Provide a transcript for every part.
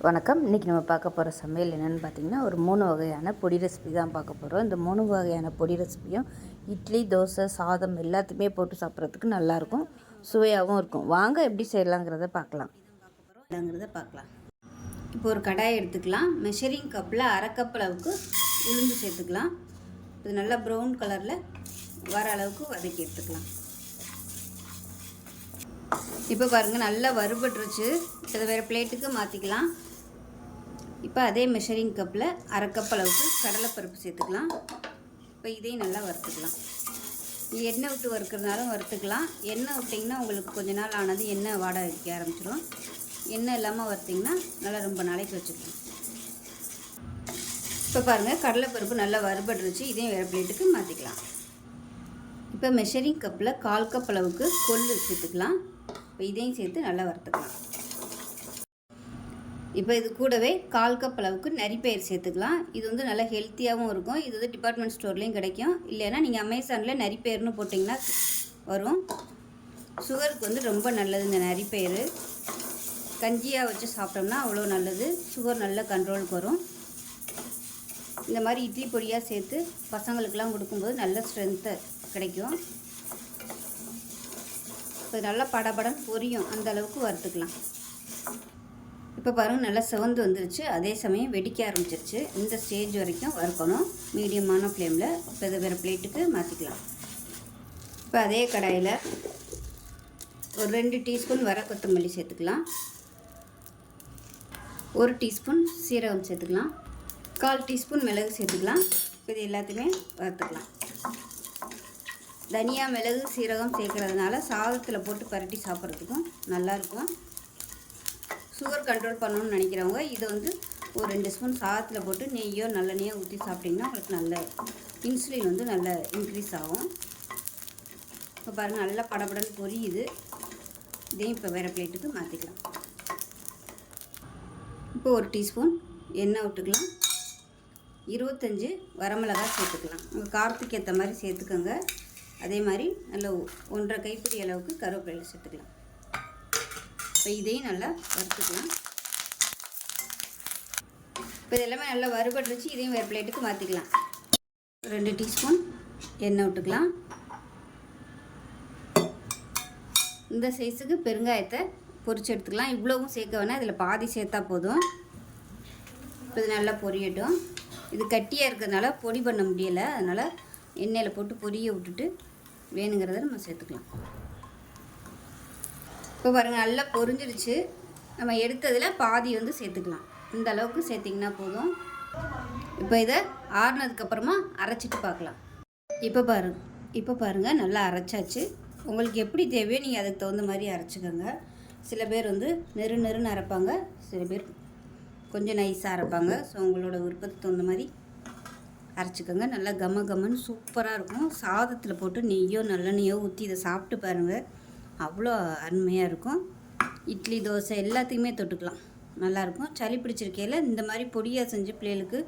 வணக்கம். இன்றைக்கி நம்ம பார்க்க போகிற சமையல் என்னென்னு பார்த்திங்கன்னா, ஒரு 3 வகையான பொடி ரெசிபி தான் பார்க்க போகிறோம். இந்த 3 வகையான பொடி ரெசிபியும் இட்லி, தோசை, சாதம் எல்லாத்துக்குமே போட்டு சாப்பிட்றதுக்கு நல்லாயிருக்கும், சுவையாகவும் இருக்கும். வாங்க எப்படி செய்யலாங்கிறத பார்க்கலாம். இப்போ ஒரு கடாயை எடுத்துக்கலாம். மெஷரிங் கப்பில் அரை கப் அளவுக்கு உளுந்து சேர்த்துக்கலாம். இது நல்லா ப்ரௌன் கலரில் வர அளவுக்கு வதக்கி எடுத்துக்கலாம். இப்போ பாருங்கள், நல்லா வறுபட்டுருச்சு. இதை வேறு பிளேட்டுக்கு மாற்றிக்கலாம். இப்போ அதே மெஷரிங் கப்பில் அரை கப் அளவுக்கு கடலைப்பருப்பு சேர்த்துக்கலாம். இப்போ இதையும் நல்லா வறுத்துக்கலாம். எண்ணெய் விட்டு வறுக்கிறதுனாலும் வறுத்துக்கலாம். எண்ணெய் விட்டிங்கன்னா உங்களுக்கு கொஞ்ச நாள் ஆனது எண்ணெய் வாடை வைக்க ஆரம்பிச்சிடும். எண்ணெய் இல்லாமல் வறுத்திங்கன்னா நல்லா ரொம்ப நாளைக்கு வச்சுக்கலாம். இப்போ பாருங்கள், கடலைப்பருப்பு நல்லா வறுபட்டுருச்சு. இதையும் வேறு பிளேட்டுக்கு மாற்றிக்கலாம். இப்போ மெஷரிங் கப்பில் 1/4 கப் அளவுக்கு கொள்ளு சேர்த்துக்கலாம். இப்போ இதையும் சேர்த்து நல்லா வறுத்துக்கலாம். இப்போ இது கூடவே 1/4 கப் அளவுக்கு நரிப்பயிர் சேர்த்துக்கலாம். இது வந்து நல்லா ஹெல்த்தியாகவும் இருக்கும். இது வந்து டிபார்ட்மெண்ட் ஸ்டோர்லேயும் கிடைக்கும். இல்லைன்னா நீங்கள் அமேசானில் நரிப்பயிர்னு போட்டிங்கன்னா வரும். சுகருக்கு வந்து ரொம்ப நல்லது இந்த நரிப்பயிர். கஞ்சியாக வச்சு சாப்பிட்டோம்னா அவ்வளோ நல்லது. சுகர் நல்ல கண்ட்ரோலுக்கு வரும். இந்த மாதிரி இட்லி பொடியாக சேர்த்து பசங்களுக்கெல்லாம் கொடுக்கும்போது நல்ல ஸ்ட்ரென்த்து கிடைக்கும். இப்போ நல்லா படபடம் பொரியும், அந்த அளவுக்கு வறுத்துக்கலாம். இப்போ பாருங்கள், நல்லா சிவந்து வந்துருச்சு. அதே சமயம் வெடிக்க ஆரம்பிச்சிருச்சு. இந்த ஸ்டேஜ் வரைக்கும் வறுக்கணும், மீடியமான ஃப்ளேமில். இப்போ இதை வேறு பிளேட்டுக்கு மாற்றிக்கலாம். இப்போ அதே கடாயில் ஒரு 2 டீஸ்பூன் வர கொத்தமல்லி சேர்த்துக்கலாம். 1 டீஸ்பூன் சீரகம் சேர்த்துக்கலாம். 1/4 டீஸ்பூன் மிளகு சேர்த்துக்கலாம். இப்போ இது எல்லாத்தையுமே வறுத்துக்கலாம். தனியா, மிளகு, சீரகம் சேர்க்குறதுனால சாதத்தில் போட்டு பரட்டி சாப்பிட்றதுக்கும் நல்லாயிருக்கும். சுகர் கண்ட்ரோல் பண்ணணும்னு நினைக்கிறவங்க இதை வந்து ஒரு 2 ஸ்பூன் சாதத்தில் போட்டு நெய்யோ நல்லெண்ணெயோ ஊற்றி சாப்பிட்டிங்கன்னா உங்களுக்கு நல்ல இன்சுலின் வந்து நல்ல இன்க்ரீஸ் ஆகும். இப்போ பாருங்கள், நல்லா படபடன்னு பொரியுது. இதையும் இப்போ வேறு பிளேட்டுக்கு மாற்றிக்கலாம். இப்போ 1 டீஸ்பூன் எண்ணெய் விட்டுக்கலாம். 25 வரமிளகாய் சேர்த்துக்கலாம். உங்கள் காரத்துக்கு ஏற்ற மாதிரி சேர்த்துக்கோங்க. அதே மாதிரி நல்ல 1/2 கைப்பிடி அளவுக்கு கருவேப்பிலை சேர்த்துக்கலாம். இப்போ இதையும் நல்லா வறுத்துக்கலாம். இப்போ இது எல்லாமே நல்லா வறுபட்டுருச்சு. இதையும் வேறு பிளேட்டுக்கு மாற்றிக்கலாம். 2 டீஸ்பூன் எண்ணெய் விட்டுக்கலாம். இந்த சைஸுக்கு பெருங்காயத்தை பொரிச்சு எடுத்துக்கலாம். இவ்வளவும் சேர்க்க வேணால், இதில் பாதி சேர்த்தா போதும். இப்போ இது நல்லா பொரியட்டும். இது கட்டியாக இருக்கிறதுனால பொடி பண்ண முடியலை. அதனால் எண்ணெயில் போட்டு பொரிய விட்டுட்டு வேணுங்கிறத நம்ம சேர்த்துக்கலாம். இப்போ பாருங்கள், நல்லா பொரிஞ்சிருச்சு. நம்ம எடுத்ததில் பாதி வந்து சேர்த்துக்கலாம். இந்த அளவுக்கு சேர்த்திங்கன்னா போதும். இப்போ இதை ஆறுனதுக்கப்புறமா அரைச்சிட்டு பார்க்கலாம். இப்போ பாருங்கள் நல்லா அரைச்சாச்சு. உங்களுக்கு எப்படி தேவையோ நீங்கள் அதுக்கு தகுந்த மாதிரி அரைச்சிக்கோங்க. சில பேர் வந்து நெருன்னு அரைப்பாங்க, சில பேர் கொஞ்சம் நைஸாக அரைப்பாங்க. ஸோ உங்களோட விருப்பத்துக்கு தகுந்த மாதிரி அரைச்சிக்கோங்க. நல்லா கம்மன்னு சூப்பராக இருக்கும். சாதத்தில் போட்டு நெய்யோ நல்லெண்ணெய்யோ ஊற்றி இதை சாப்பிட்டு பாருங்கள், அவ்வளோ அருமையாக இருக்கும். இட்லி, தோசை எல்லாத்துக்குமே தொட்டுக்கலாம், நல்லாயிருக்கும். சளி பிடிச்சிருக்கையில் இந்த மாதிரி பொடியாக செஞ்சு பிள்ளைகளுக்கு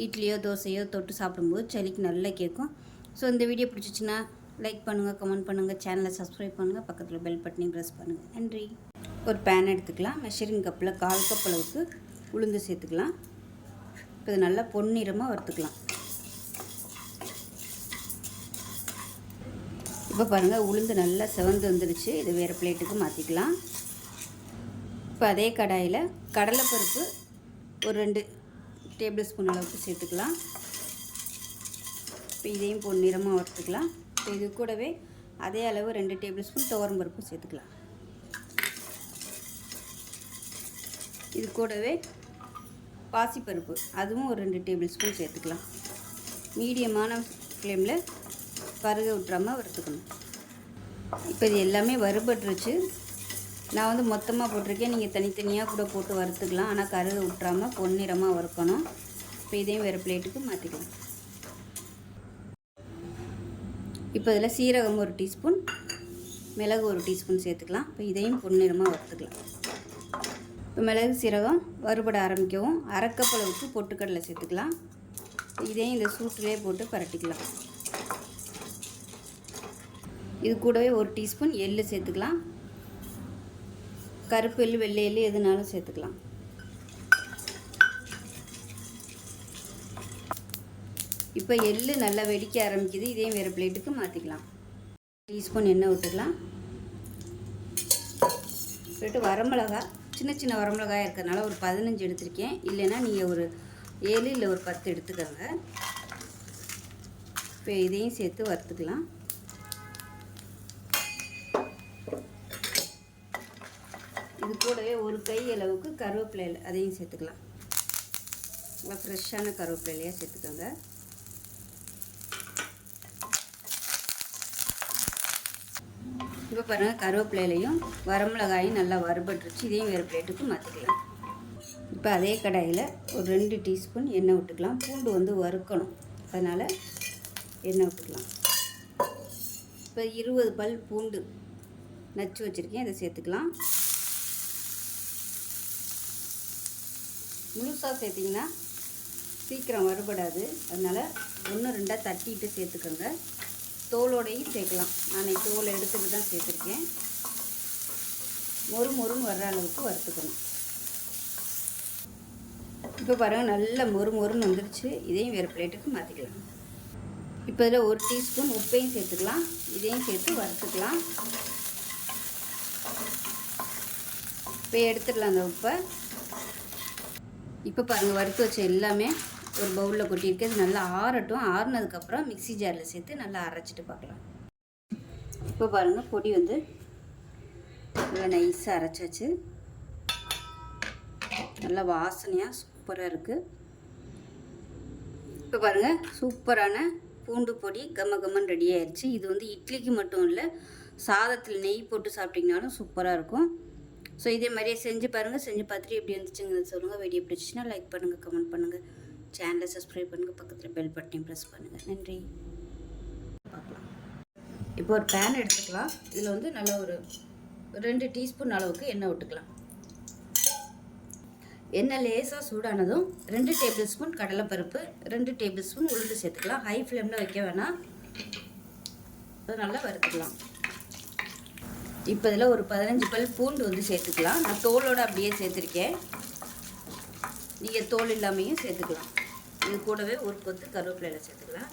இட்லியோ தோசையோ தொட்டு சாப்பிடும்போது சளிக்கு நல்லா கேட்கும். ஸோ இந்த வீடியோ பிடிச்சிச்சின்னா லைக் பண்ணுங்கள், கமெண்ட் பண்ணுங்கள், சேனலை சப்ஸ்கிரைப் பண்ணுங்கள், பக்கத்தில் பெல் பட்டனையும் ப்ரெஸ் பண்ணுங்கள். நன்றி. ஒரு பேன் எடுத்துக்கலாம். மெஷரிங் கப்பில் 1/4 கப் அளவுக்கு உளுந்து சேர்த்துக்கலாம். இப்போ இது நல்லா பொன்னிறமாக வறுத்துக்கலாம். இப்போ பாருங்கள், உளுந்து நல்லா சிவந்து வந்துடுச்சு. இது வேறு பிளேட்டுக்கு மாற்றிக்கலாம். இப்போ அதே கடாயில் கடலைப்பருப்பு ஒரு 2 டேபிள் ஸ்பூன் அளவுக்கு சேர்த்துக்கலாம். இப்போ இதையும் பொன்னிறமாக வறுத்துக்கலாம். இப்போ இது கூடவே அதே அளவு 2 டேபிள் ஸ்பூன் துவரம் பருப்பு சேர்த்துக்கலாம். இது கூடவே பாசிப்பருப்பு, அதுவும் ஒரு 2 டேபிள் ஸ்பூன் சேர்த்துக்கலாம். மீடியமான ஃப்ளேமில் கருக விட்டுறாமல் வறுத்துக்கணும். இப்போ இது எல்லாமே வறுபட்டுருச்சு. நான் வந்து மொத்தமாக போட்டிருக்கேன், நீங்கள் தனித்தனியாக கூட போட்டு வறுத்துக்கலாம். ஆனால் கருக விட்டுறாமல் பொன்னிறமாக வறுக்கணும். இப்போ இதையும் வேறு பிளேட்டுக்கு மாற்றிக்கலாம். இப்போ இதில் சீரகம் 1 டீஸ்பூன், மிளகு 1 டீஸ்பூன் சேர்த்துக்கலாம். இப்போ இதையும் பொன்னிறமாக வறுத்துக்கலாம். இப்போ மிளகு சீரகம் வறுபட ஆரம்பிக்கவும் அரை கப் அளவுக்கு பொட்டுக்கடலை சேர்த்துக்கலாம். இதையும் இந்த சூட்டிலே போட்டு பரட்டிக்கலாம். இது கூடவே 1 டீஸ்பூன் எள்ளு சேர்த்துக்கலாம். கருப்பு எள்ளு, வெள்ளை எள்ளு எதுனாலும் சேர்த்துக்கலாம். இப்போ எள்ளு நல்லா வெடிக்க ஆரம்பிக்குது. இதையும் வேறு பிளேட்டுக்கு மாற்றிக்கலாம். டீஸ்பூன் எண்ணெய் விட்டுக்கலாம். விட்டு வரமிளகா, சின்ன சின்ன வரமிளகாயாக இருக்கிறதுனால ஒரு 15 எடுத்திருக்கேன். இல்லைன்னா நீங்கள் ஒரு 7 இல்லை ஒரு 10 எடுத்துக்கோங்க. இப்போ இதையும் சேர்த்து வறுத்துக்கலாம். இது கூடவே ஒரு கை அளவுக்கு கருவேப்பிலை, அதையும் சேர்த்துக்கலாம். நல்லா ஃப்ரெஷ்ஷான கருவேப்பிலையாக சேர்த்துக்கோங்க. இப்போ பாருங்கள், கருவேப்பிலையிலையும் வரமிளகாயும் நல்லா வறுபட்டுருச்சு. இதையும் வேறு பிளேட்டுக்கு மாற்றிக்கலாம். இப்போ அதே கடாயில் ஒரு 2 டீஸ்பூன் எண்ணெய் விட்டுக்கலாம். பூண்டு வந்து வறுக்கணும், அதனால் எண்ணெய் விட்டுக்கலாம். இப்போ 20 பல் பூண்டு நச்சு வச்சுருக்கேன், இதை சேர்த்துக்கலாம். முழுசாக சேர்த்திங்கன்னா சீக்கிரம் வறுபடாது, அதனால் 1-2 தட்டிட்டு சேர்த்துக்கோங்க. தோலோடையும் சேர்க்கலாம். நான் தோலை எடுத்துகிட்டு தான் சேர்த்துருக்கேன். மொறுன்னு வர்ற அளவுக்கு வறுத்துக்கணும். இப்போ பாருங்கள், நல்லா மொறுன்னு வந்துருச்சு. இதையும் வேறு பிளேட்டுக்கு மாற்றிக்கலாம். இப்போ இதில் 1 டீஸ்பூன் உப்பையும் சேர்த்துக்கலாம். இதையும் சேர்த்து வறுத்துக்கலாம். இப்போ எடுத்துடலாம் அந்த உப்பை. இப்போ பாருங்கள், வறுத்து வச்ச எல்லாமே ஒரு பவுலில் கொட்டியிருக்கு. அது நல்லா ஆறட்டும். ஆறுனதுக்கப்புறம் மிக்ஸி ஜாரில் சேர்த்து நல்லா அரைச்சிட்டு பார்க்கலாம். இப்போ பாருங்கள், பொடி வந்து நல்லா நைஸாக அரைச்சாச்சு. நல்லா வாசனையாக சூப்பராக இருக்குது. இப்போ பாருங்கள், சூப்பரான பூண்டு பொடி கம்மன்னு ரெடி ஆயிடுச்சு. இது வந்து இட்லிக்கு மட்டும் இல்லை, சாதத்தில் நெய் போட்டு சாப்பிட்டிங்கனாலும் சூப்பராக இருக்கும். ஸோ இதே மாதிரியே செஞ்சு பாருங்கள். செஞ்சு பார்த்துட்டு எப்படி வந்துச்சுங்கிறது சொல்லுங்கள். வீடியோ பிடிச்சின்னா லைக் பண்ணுங்கள், கமெண்ட் பண்ணுங்கள், சேனலை சப்ஸ்கிரைப் பண்ணுங்கள், பக்கத்தில் பெல் பட்டனையும் ப்ரெஸ் பண்ணுங்கள். நன்றி. பார்க்கலாம். இப்போ ஒரு பேன் எடுத்துக்கலாம். இதில் வந்து நல்லா ஒரு 2 டீஸ்பூன் அளவுக்கு எண்ணெய் விட்டுக்கலாம். எண்ணெய் லேசாக சூடானதும் 2 டேபிள் ஸ்பூன் கடலைப்பருப்பு, 2 டேபிள் ஸ்பூன் உளுந்து சேர்த்துக்கலாம். ஹை ஃப்ளேமில் வைக்க வேணாம், அது நல்லா வறுத்துக்கலாம். இப்போ இதில் ஒரு 15 பல் பூண்டு வந்து சேர்த்துக்கலாம். நான் தோலோடு அப்படியே சேர்த்துருக்கேன். நீங்கள் தோல் இல்லாமையும் சேர்த்துக்கலாம். இது கூடவே ஒரு கொத்து கருவேப்பிலையில் சேர்த்துக்கலாம்.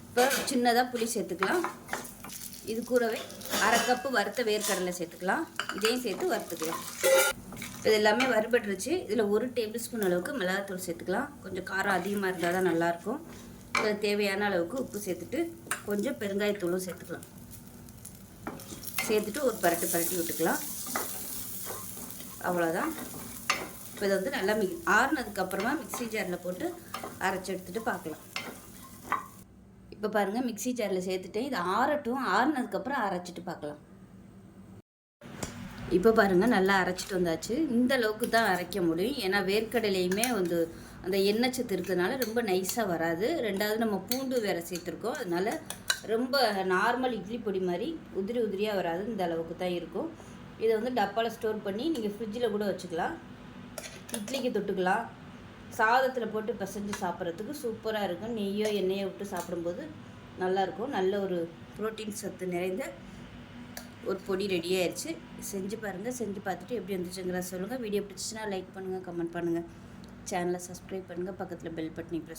இப்போ சின்னதாக புளி சேர்த்துக்கலாம். இது கூடவே 1/2 கப்பு வறுத்த வேர்க்கடலை சேர்த்துக்கலாம். இதையும் சேர்த்து வறுத்துக்கலாம். இது எல்லாமே வறுபட்டுருச்சு. இதில் 1 டேபிள் ஸ்பூன் அளவுக்கு மிளகாத்தூள் சேர்த்துக்கலாம். கொஞ்சம் காரம் அதிகமாக இருந்தால் தான் நல்லாயிருக்கும். இதில் தேவையான அளவுக்கு உப்பு சேர்த்துட்டு கொஞ்சம் பெருங்காயத்தூளும் சேர்த்துக்கலாம். சேர்த்துட்டு ஒரு பரட்டி விட்டுக்கலாம். அவ்வளோதான். இப்போ இதை வந்து நல்லா ஆறுனதுக்கப்புறமா மிக்ஸி ஜாரில் போட்டு அரைச்சி எடுத்துகிட்டு பார்க்கலாம். இப்போ பாருங்கள், மிக்ஸி ஜாரில் சேர்த்துட்டேன். இது ஆறட்டும். ஆறுனதுக்கப்புறம் அரைச்சிட்டு பார்க்கலாம். இப்போ பாருங்கள், நல்லா அரைச்சிட்டு வந்தாச்சு. இந்த அளவுக்கு தான் அரைக்க முடியும். ஏன்னா வேர்க்கடலையுமே வந்து அந்த எண்ணெய் சத்து இருக்கிறதுனால ரொம்ப நைஸாக வராது. ரெண்டாவது நம்ம பூண்டு வேறு சேர்த்துருக்கோம், அதனால் ரொம்ப நார்மல் இட்லி பொடி மாதிரி உதிரியாக வராது. இந்த அளவுக்கு தான் இருக்கும். இதை வந்து டப்பாவில் ஸ்டோர் பண்ணி நீங்கள் ஃப்ரிட்ஜில் கூட வச்சுக்கலாம். இட்லிக்கு தொட்டுக்கலாம். சாதத்தில் போட்டு பிசைஞ்சு சாப்பிட்றதுக்கு சூப்பராக இருக்கும். நெய்யோ எண்ணெயோ விட்டு சாப்பிடும்போது நல்லாயிருக்கும். நல்ல ஒரு ப்ரோட்டீன் சத்து நிறைந்த ஒரு பொடி ரெடி ஆயிடுச்சு. செஞ்சு பாருங்கள். செஞ்சு பார்த்துட்டு எப்படி வந்துச்சுங்கிற சொல்லுங்கள். வீடியோ பிடிச்சிச்சின்னா லைக் பண்ணுங்கள், கமெண்ட் பண்ணுங்கள், சேனலை சப்ஸ்கிரைப் பண்ணுங்கள், பக்கத்தில் பெல் பட்டனை ப்ரெஸ்